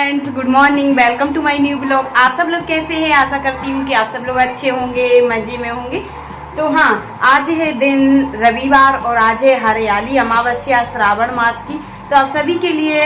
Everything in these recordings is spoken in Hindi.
Friends, good morning. Welcome to my new blog. आप सब लोग कैसे हैं? आशा करती हूँ कि आप सब लोग अच्छे होंगे, मजे में होंगे। तो हाँ, आज है दिन रविवार और आज है हरियाली अमावस्या श्रावण मास की। तो आप सभी के लिए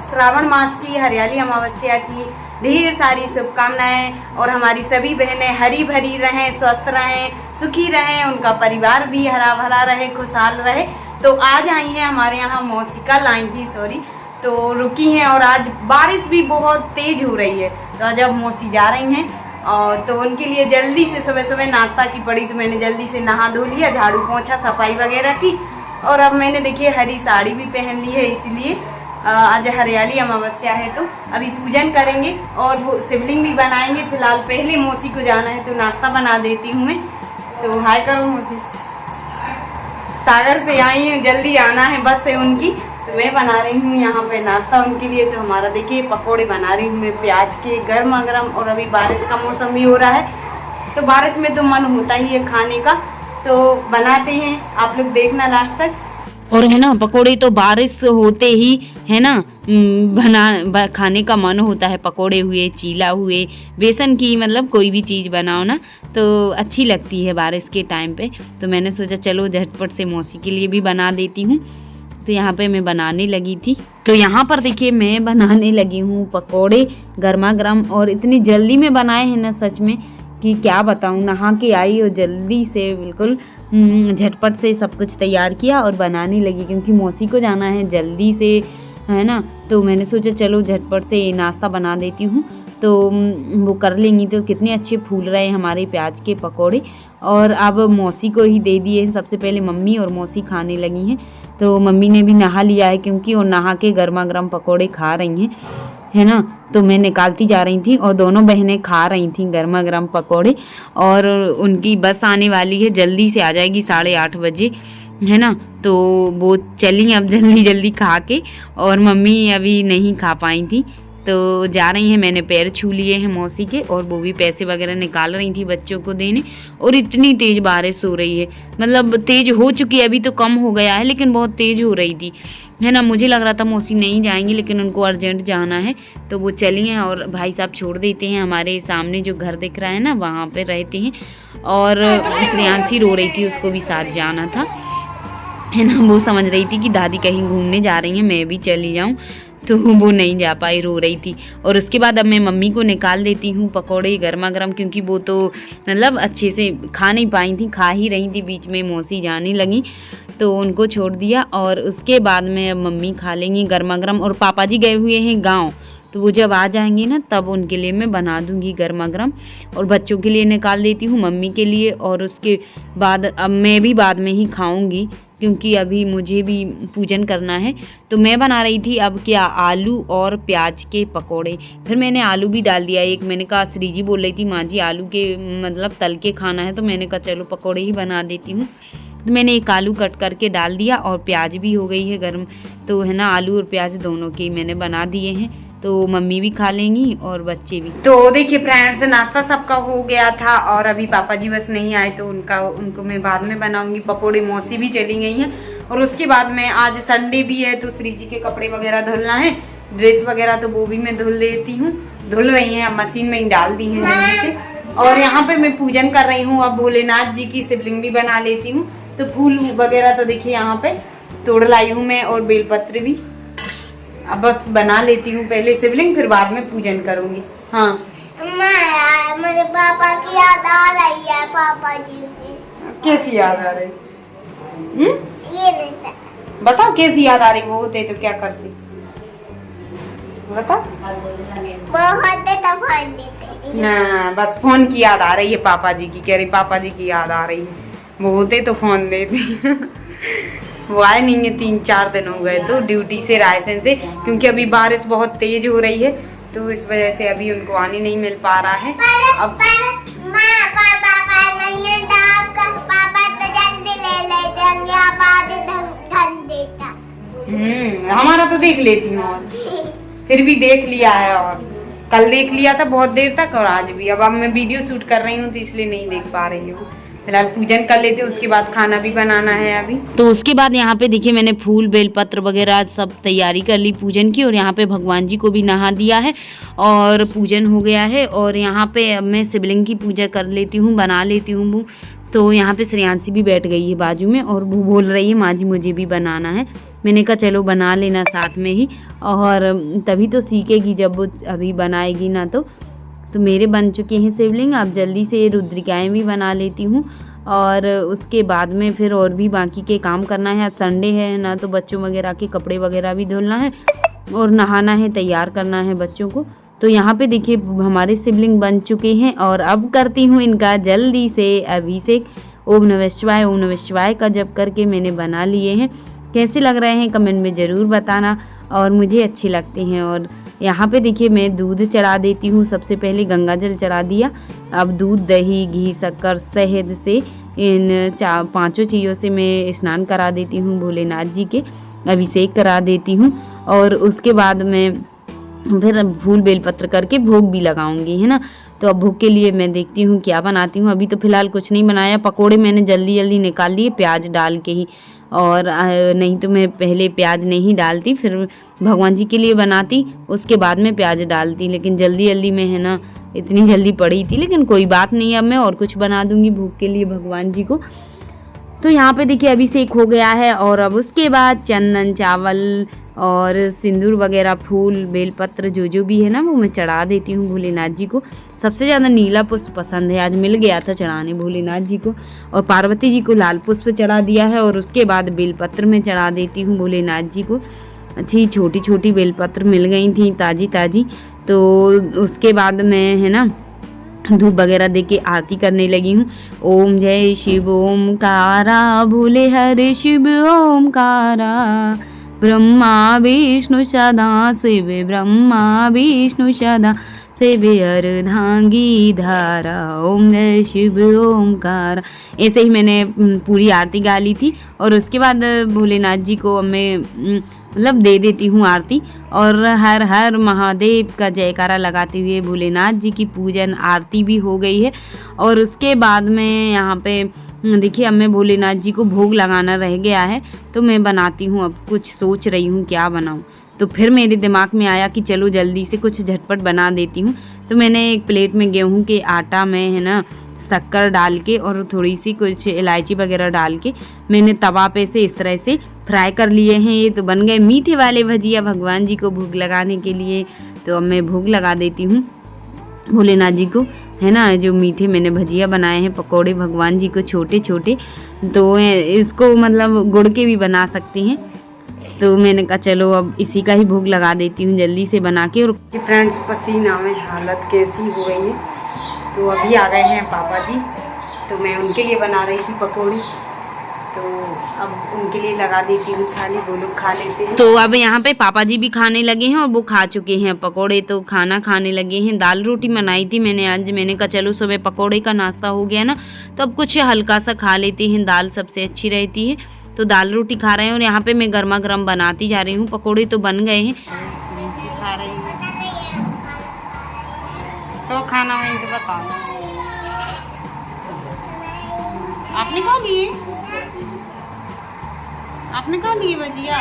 श्रावण मास की हरियाली अमावस्या की ढेर सारी शुभकामनाएं और हमारी सभी बहनें हरी भरी रहें, स्वस्थ रहें, सुखी रहें, उनका परिवार भी हरा भरा रहे, खुशहाल रहे। तो आज आई हैं हमारे यहाँ मौसी, कल आई थी सॉरी, तो रुकी हैं और आज बारिश भी बहुत तेज हो रही है। तो आज अब मौसी जा रही हैं और तो उनके लिए जल्दी से सुबह सुबह नाश्ता की पड़ी। तो मैंने जल्दी से नहा धो लिया, झाड़ू पोंछा, सफाई वगैरह की और अब मैंने देखिए हरी साड़ी भी पहन ली है। इसलिए आज हरियाली अमावस्या है तो अभी पूजन करेंगे और वो शिवलिंग भी बनाएंगे। फिलहाल पहले मौसी को जाना है तो नाश्ता बना देती हूँ मैं। तो हाय करो मौसी। सागर से आई हूँ, जल्दी आना है बस है उनकी, तो मैं बना रही हूँ यहाँ पे नाश्ता उनके लिए। तो हमारा देखिए पकोड़े बना रही हूँ मैं प्याज के, गर्मा गर्म। और अभी बारिश का मौसम भी हो रहा है तो बारिश में तो मन होता ही है खाने का, तो बनाते हैं, आप लोग देखना लास्ट तक। और है ना, पकोड़े तो बारिश होते ही है ना खाने का मन होता है। पकोड़े हुए, चीला हुए, बेसन की मतलब कोई भी चीज़ बनाओ ना तो अच्छी लगती है बारिश के टाइम पे। तो मैंने सोचा चलो झटपट से मौसी के लिए भी बना देती हूँ। तो यहाँ पे मैं बनाने लगी थी। तो यहाँ पर देखिए मैं बनाने लगी हूँ पकोड़े गर्मा गर्म, और इतनी जल्दी में बनाए हैं ना सच में कि क्या बताऊँ। नहा के आई और जल्दी से बिल्कुल झटपट से सब कुछ तैयार किया और बनाने लगी, क्योंकि मौसी को जाना है जल्दी से है ना। तो मैंने सोचा चलो झटपट से नाश्ता बना देती हूँ तो वो कर लेंगी। तो कितने अच्छे फूल रहे हैं हमारे प्याज के पकोड़े। और अब मौसी को ही दे दिए हैं। सबसे पहले मम्मी और मौसी खाने लगी हैं। तो मम्मी ने भी नहा लिया है क्योंकि वो नहा के गर्मा गर्म पकोड़े खा रही हैं है ना। तो मैं निकालती जा रही थी और दोनों बहनें खा रही थी गर्मा गर्म पकोड़े। और उनकी बस आने वाली है, जल्दी से आ जाएगी 8:30 बजे है ना। तो वो चली अब जल्दी जल्दी खा के, और मम्मी अभी नहीं खा पाई थी तो जा रही हैं। मैंने पैर छू लिए हैं मौसी के और वो भी पैसे वगैरह निकाल रही थी बच्चों को देने। और इतनी तेज़ बारिश हो रही है, मतलब तेज़ हो चुकी है, अभी तो कम हो गया है लेकिन बहुत तेज़ हो रही थी है ना। मुझे लग रहा था मौसी नहीं जाएंगी लेकिन उनको अर्जेंट जाना है तो वो चली हैं। और भाई साहब छोड़ देते हैं, हमारे सामने जो घर दिख रहा है ना वहाँ पर रहते हैं। और श्रेयांशी रो रही थी, उसको भी साथ जाना था है ना। वो समझ रही थी कि दादी कहीं घूमने जा रही हैं, मैं भी चली जाऊँ, तो वो नहीं जा पाई, रो रही थी। और उसके बाद अब मैं मम्मी को निकाल देती हूँ पकोड़े गर्मा गर्म, क्योंकि वो तो मतलब अच्छे से खा नहीं पाई थी, खा ही रही थी, बीच में मौसी जाने लगी तो उनको छोड़ दिया। और उसके बाद में अब मम्मी खा लेंगी गर्मा गर्म। और पापा जी गए हुए हैं गाँव, तो वो जब आ जाएंगे ना तब उनके लिए मैं बना दूंगी गर्मा गर्म। और बच्चों के लिए निकाल देती हूँ, मम्मी के लिए। और उसके बाद अब मैं भी बाद में ही खाऊंगी क्योंकि अभी मुझे भी पूजन करना है। तो मैं बना रही थी अब क्या, आलू और प्याज के पकोड़े। फिर मैंने आलू भी डाल दिया एक। मैंने कहा, श्रीजी बोल रही थी माँ जी आलू के मतलब तल के खाना है, तो मैंने कहा चलो पकोड़े ही बना देती हूँ। तो मैंने एक आलू कट करके डाल दिया और प्याज भी हो गई है गर्म, तो है ना आलू और प्याज दोनों के मैंने बना दिए हैं। तो मम्मी भी खा लेंगी और बच्चे भी। तो देखिए फ्रेंड्स, नाश्ता सबका हो गया था और अभी पापा जी बस नहीं आए तो उनको मैं बाद में बनाऊंगी पकोड़े। मौसी भी चली गई हैं और उसके बाद में आज संडे भी है तो श्री जी के कपड़े वगैरह धुलना है, ड्रेस वगैरह तो वो भी मैं धुल देती हूँ। धुल रही हैं, अब मशीन में ही डाल दी हैं जल्दी से। और यहाँ पे मैं पूजन कर रही हूँ, अब भोलेनाथ जी की शिवलिंग भी बना लेती हूँ। तो फूल वगैरह तो देखिए यहाँ पे तोड़ लाई हूँ मैं, और बेलपत्र भी। अब बस बना लेती हूँ पहले शिवलिंग, फिर बाद में पूजन करूंगी। हाँ मुझे पापा की याद आ रही है, पापा जी की। कैसी याद आ रही? ये नहीं पता। बताओ कैसी याद आ रही? वो होते तो क्या करती बताओ। बहुत तफान देते। हाँ, बस फोन की याद आ रही है पापा जी की, कह रही पापा जी की याद आ रही है। वो होते तो फोन देते। वो आए नहीं है, 3-4 दिन हो गए तो ड्यूटी से, रायसेन से, क्योंकि अभी बारिश बहुत तेज हो रही है तो इस वजह से अभी उनको आने नहीं मिल पा रहा है। अब पापा तो जल्दी ले लेते होंगे, आप आधे धन देता। हमारा तो देख लेती हूँ, फिर भी देख लिया है और कल देख लिया था बहुत देर तक और आज भी। अब मैं वीडियो शूट कर रही हूँ तो इसलिए नहीं देख पा रही हूँ। फिलहाल पूजन कर लेते, उसके बाद खाना भी बनाना है अभी। तो उसके बाद यहाँ पे देखिए मैंने फूल बेलपत्र वगैरह सब तैयारी कर ली पूजन की, और यहाँ पे भगवान जी को भी नहा दिया है और पूजन हो गया है। और यहाँ पे अब मैं शिवलिंग की पूजा कर लेती हूँ, बना लेती हूँ। तो यहाँ पे श्रेयांशी भी बैठ गई है बाजू में और वो बोल रही है माँ जी मुझे भी बनाना है। मैंने कहा चलो बना लेना साथ में ही, और तभी तो सीखेगी जब वो अभी बनाएगी ना। तो मेरे बन चुके हैं शिवलिंग, अब जल्दी से रुद्रिकाएँ भी बना लेती हूँ और उसके बाद में फिर और भी बाकी के काम करना है। आज संडे है ना, तो बच्चों वगैरह के कपड़े वगैरह भी धुलना है और नहाना है, तैयार करना है बच्चों को। तो यहाँ पे देखिए हमारे शिवलिंग बन चुके हैं और अब करती हूँ इनका जल्दी से अभिषेक। ओम नमः शिवाय का जप करके मैंने बना लिए हैं। कैसे लग रहे हैं कमेंट में ज़रूर बताना, और मुझे अच्छे लगते हैं। और यहाँ पे देखिए मैं दूध चढ़ा देती हूँ। सबसे पहले गंगा जल चढ़ा दिया, अब दूध, दही, घी, शक्कर, शहद से इन 5 चीज़ों से मैं स्नान करा देती हूँ, भोलेनाथ जी के अभिषेक करा देती हूँ। और उसके बाद मैं फिर फूल बेलपत्र करके भोग भी लगाऊंगी, है ना। तो अब भोग के लिए मैं देखती हूँ क्या बनाती हूँ। अभी तो फिलहाल कुछ नहीं बनाया, पकोड़े मैंने जल्दी जल्दी निकाल लिए प्याज डाल के ही, और नहीं तो मैं पहले प्याज नहीं डालती, फिर भगवान जी के लिए बनाती, उसके बाद में प्याज डालती। लेकिन जल्दी जल्दी में, है ना, इतनी जल्दी पड़ी थी। लेकिन कोई बात नहीं, अब मैं और कुछ बना दूंगी भोग के लिए भगवान जी को। तो यहाँ पे देखिए अभिषेक हो गया है, और अब उसके बाद चंदन, चावल और सिंदूर वगैरह, फूल बेलपत्र जो भी है ना, वो मैं चढ़ा देती हूँ भोलेनाथ जी को। सबसे ज़्यादा नीला पुष्प पसंद है, आज मिल गया था चढ़ाने भोलेनाथ जी को। और पार्वती जी को लाल पुष्प चढ़ा दिया है, और उसके बाद बेलपत्र में चढ़ा देती हूँ भोलेनाथ जी को। अच्छी छोटी छोटी बेलपत्र मिल गई थी ताज़ी ताज़ी। तो उसके बाद मैं, है ना, धूप वगैरह दे के आरती करने लगी हूँ। ओम जय शिव ओमकारा, भोले हरे शिव ओमकारा, ब्रह्मा विष्णु सदा शिव, ब्रह्मा विष्णु सदा शिव, अर्धांगी धारा, ओम जय शिव ओमकारा। ऐसे ही मैंने पूरी आरती गा ली थी। और उसके बाद भोलेनाथ जी को मैं मतलब दे देती हूँ आरती, और हर हर महादेव का जयकारा लगाते हुए भोलेनाथ जी की पूजन आरती भी हो गई है। और उसके बाद में यहाँ पे देखिए अब मैं भोलेनाथ जी को भोग लगाना रह गया है, तो मैं बनाती हूँ। अब कुछ सोच रही हूँ क्या बनाऊँ, तो फिर मेरे दिमाग में आया कि चलो जल्दी से कुछ झटपट बना देती हूँ। तो मैंने एक प्लेट में गेहूं के आटा में, है ना, शक्कर डाल के और थोड़ी सी कुछ इलायची वगैरह डाल के मैंने तवा पे से इस तरह से फ्राई कर लिए हैं। ये तो बन गए मीठे वाले भजिया भगवान जी को भोग लगाने के लिए। तो अब मैं भोग लगा देती हूँ भोलेनाथ जी को, है ना। जो मीठे मैंने भजिया बनाए हैं, पकोड़े भगवान जी को छोटे छोटे, तो इसको मतलब गुड़ के भी बना सकती हैं। तो मैंने कहा चलो अब इसी का ही भोग लगा देती हूँ जल्दी से बना के। और फ्रेंड्स पसीना में हालत कैसी हो गई है। तो अभी आ गए हैं पापा जी, तो मैं उनके लिए बना रही थी पकौड़ी, तो अब उनके लिए लगा देती हूँ थाली, वो लोग खा लेते हैं। तो अब यहाँ पे पापा जी भी खाने लगे हैं और वो खा चुके हैं पकोड़े, तो खाना खाने लगे हैं। दाल रोटी बनाई थी मैंने आज, मैंने कहा चलो सुबह पकोड़े का नाश्ता हो गया ना, तो अब कुछ हल्का सा खा लेते हैं, दाल सबसे अच्छी रहती है। तो दाल रोटी खा रहे हैं, और यहाँ पे मैं गर्मा गर्म बनाती जा रही हूँ। पकोड़े तो बन गए हैं, खा रही हूँ तो खाना वहीं तो बता दो। आपने खा लिए? आपने खा लिए भजिया?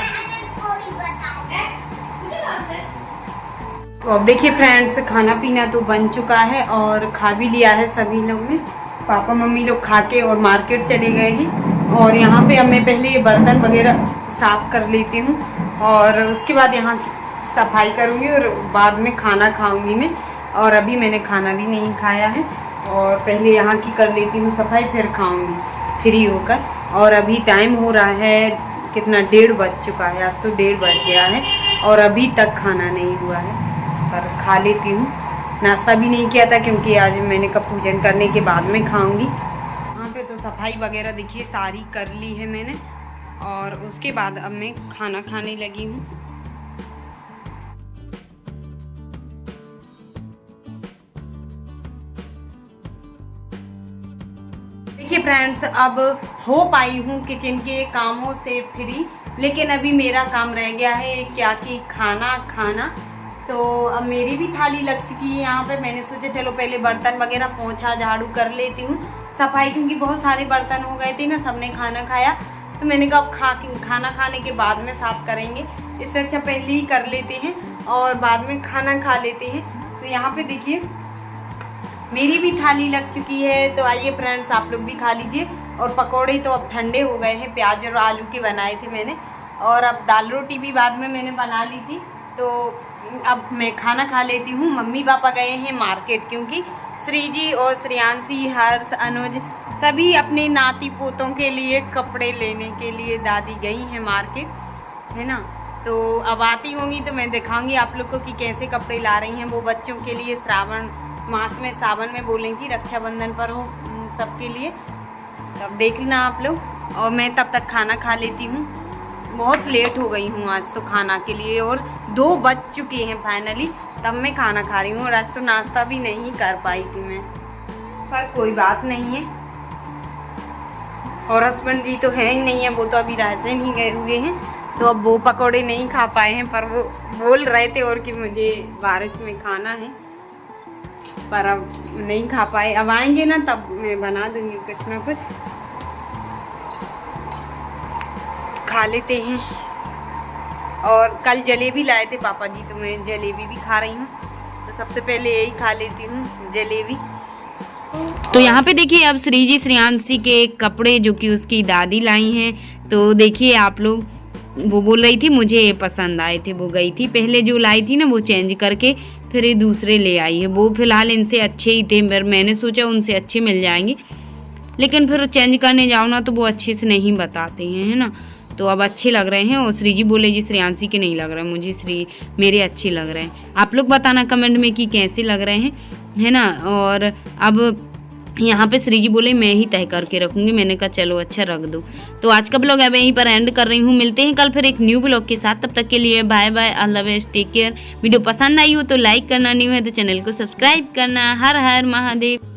तो अब देखिए फ्रेंड्स, खाना पीना तो बन चुका है और खा भी लिया है सभी लोग ने। पापा मम्मी लोग खा के और मार्केट चले गए हैं। और यहाँ पे अब मैं पहले ये बर्तन वगैरह साफ कर लेती हूँ, और उसके बाद यहाँ सफाई करूँगी, और बाद में खाना खाऊँगी मैं। और अभी मैंने खाना भी नहीं खाया है, और पहले यहाँ की कर लेती हूँ सफाई, फिर खाऊँगी फ्री होकर। और अभी टाइम हो रहा है कितना, 1:30 बज चुका है, आज तो 1:30 बज गया है और अभी तक खाना नहीं हुआ है। पर खा लेती हूँ, नाश्ता भी नहीं किया था क्योंकि आज मैंने कब पूजन करने के बाद में खाऊंगी। यहाँ पे तो सफाई वगैरह देखिए सारी कर ली है मैंने, और उसके बाद अब मैं खाना खाने लगी हूँ। देखिए फ्रेंड्स, अब हो पाई हूँ किचन के कामों से फ्री, लेकिन अभी मेरा काम रह गया है क्या कि खाना खाना। तो अब मेरी भी थाली लग चुकी है यहाँ पे। मैंने सोचा चलो पहले बर्तन वगैरह पोंछा झाड़ू कर लेती हूँ, सफाई, क्योंकि बहुत सारे बर्तन हो गए थे ना, सबने खाना खाया, तो मैंने कहा अब खाना खाने के बाद में साफ़ करेंगे, इससे अच्छा पहले ही कर लेते हैं और बाद में खाना खा लेते हैं। तो यहाँ पे देखिए मेरी भी थाली लग चुकी है, तो आइए फ्रेंड्स आप लोग भी खा लीजिए। और पकोड़े तो अब ठंडे हो गए हैं, प्याज और आलू के बनाए थे मैंने, और अब दाल रोटी भी बाद में मैंने बना ली थी। तो अब मैं खाना खा लेती हूँ। मम्मी पापा गए हैं मार्केट, क्योंकि श्री जी और श्रेयांशी, हर्ष, अनुज सभी अपने नाती पोतों के लिए कपड़े लेने के लिए दादी गई हैं मार्केट, है ना। तो अब आती होंगी तो मैं दिखाऊंगी आप लोग को कि कैसे कपड़े ला रही हैं वो बच्चों के लिए। श्रावण मास में, सावन में बोलेंगी, रक्षाबंधन पर हो सबके लिए, तब देखना आप लोग। और मैं तब तक खाना खा लेती हूँ, बहुत लेट हो गई हूँ आज तो खाना के लिए, और 2 बज चुके हैं फाइनली, तब मैं खाना खा रही हूँ। और आज तो नाश्ता भी नहीं कर पाई थी मैं, पर कोई बात नहीं है। और हस्बैंड जी तो है ही नहीं है, वो तो अभी रायसेन ही गए हुए हैं, तो अब वो पकोड़े नहीं खा पाए हैं, पर वो बोल रहे थे और कि मुझे बारिश में खाना है, पर अब नहीं खा पाए। अब आएंगे ना तब मैं बना दूंगी कुछ ना कुछ, खा लेते हैं। और कल जलेबी लाए थे पापा जी, तो मैं जलेबी भी खा रही हूँ, तो सबसे पहले यही खा लेती हूँ जलेबी। तो यहाँ पे देखिए अब श्री जी श्रेयांशी के कपड़े जो कि उसकी दादी लाई हैं, तो देखिए आप लोग, वो बोल रही थी मुझे ये पसंद आए थे, वो गई थी पहले जो लाई थी ना वो चेंज करके फिर ये दूसरे ले आई है। वो फिलहाल इनसे अच्छे ही थे, मैंने सोचा उनसे अच्छे मिल जाएंगे, लेकिन फिर चेंज करने जाओ ना तो वो अच्छे से नहीं बताते हैं, है ना। तो अब अच्छे लग रहे हैं। और श्री जी बोले जी श्रेयांशी के नहीं लग रहा है, मुझे मेरे अच्छे लग रहे हैं। आप लोग बताना कमेंट में कि कैसे लग रहे हैं, है ना। और अब यहाँ पे श्री जी बोले मैं ही तय करके रखूंगी, मैंने कहा चलो अच्छा रख दो। तो आज का ब्लॉग अब यहीं पर एंड कर रही हूँ, मिलते हैं कल फिर एक न्यू ब्लॉग के साथ, तब तक के लिए बाय बाय, अल्लाह हाफ़िज़, टेक केयर। वीडियो पसंद आई हो तो लाइक करना, न्यू है तो चैनल को सब्सक्राइब करना। हर हर महादेव।